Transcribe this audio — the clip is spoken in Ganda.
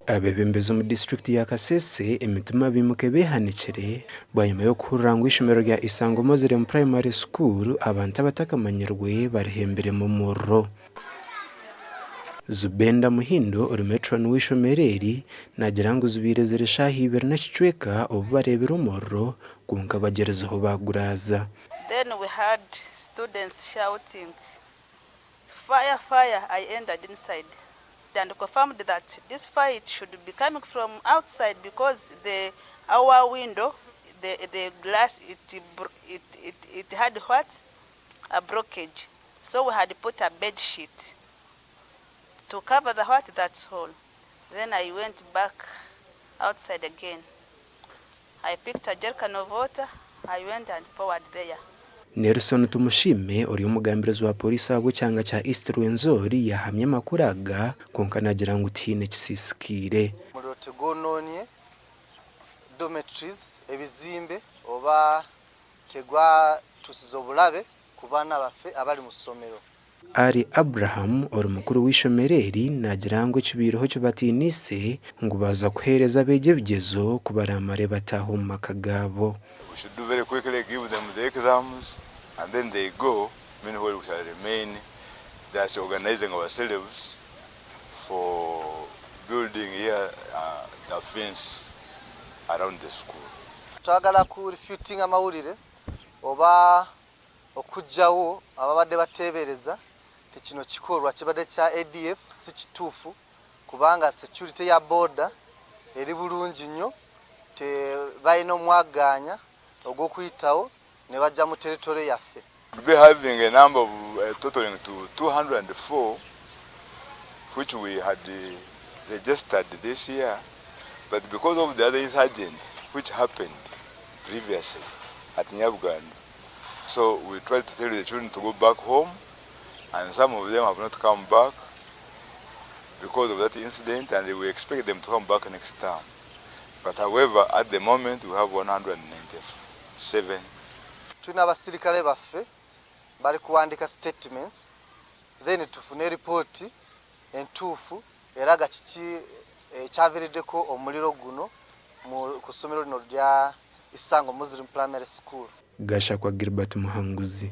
Abeebembezi mu district ya Kasese emitima bimuke behanikire bwanyuma yo kuhurira ishomero rya Isango Muslim Primary School abantu abatakamanyirwe barihembere mu Omuriro. Zubenda Muhindo uri metron w'ishomero eri nagira ngo zubire zirishahibira n'ekicweka obu barebera Omuriro kunka bagerezaho baguraza. Then we had students shouting, "Fire, fire!" I entered inside and confirmed that this fire should be coming from outside because our window, the glass, it had what? A blockage. So we had put a bed sheet to cover the what? That's all. Then I went back outside again. I picked a jerrycan of water. I went and poured there. Nelson Tumushime uri umugambirizi wa polisi abo cyanga cha East Rwenzori yahamye makuraga konka nagira ngo utine kisisikire. Muri tegononye dormitories ebizimbe oba tegwa tusizobulabe kubana bafe abali mu somero. Ari Abraham uri mukuru w'ishomereri nagira ngo kibiroho cyo gwatiinisa ngo baza kuhereza begebyezo kubaramare bataho mu makagabo. We should do very quickly, give them the exams, and then they go. Meanwhile, we shall remain just organizing ourselves for building here the fence around the school. Twagala ku refuting amawulire oba okujjawo ababadde batebereza tekino kikolwa kibadde kya ADF si kituufu kubanga security ya border eri bulungi nnyo te bayina omwaganya ogw'okuyitawo ne bajja mu territory yaffe. We'll be having a number of totaling to 204 which we had registered this year, but because of the other insurgent which happened previously at Nyabuganda, so we tried to tell the children to go back home, and some of them have not come back because of that incident, and we expect them to come back next term. But however, at the moment we have 197. Tuna abasirikale baffe bali kuwandika statements, then tufune report entuufu eraga kiki kyaviiriddeko omuliro guno ku ssomero lino lya Isango Muslim Primary School. Gasha kwa Gilbert Muhanguzi.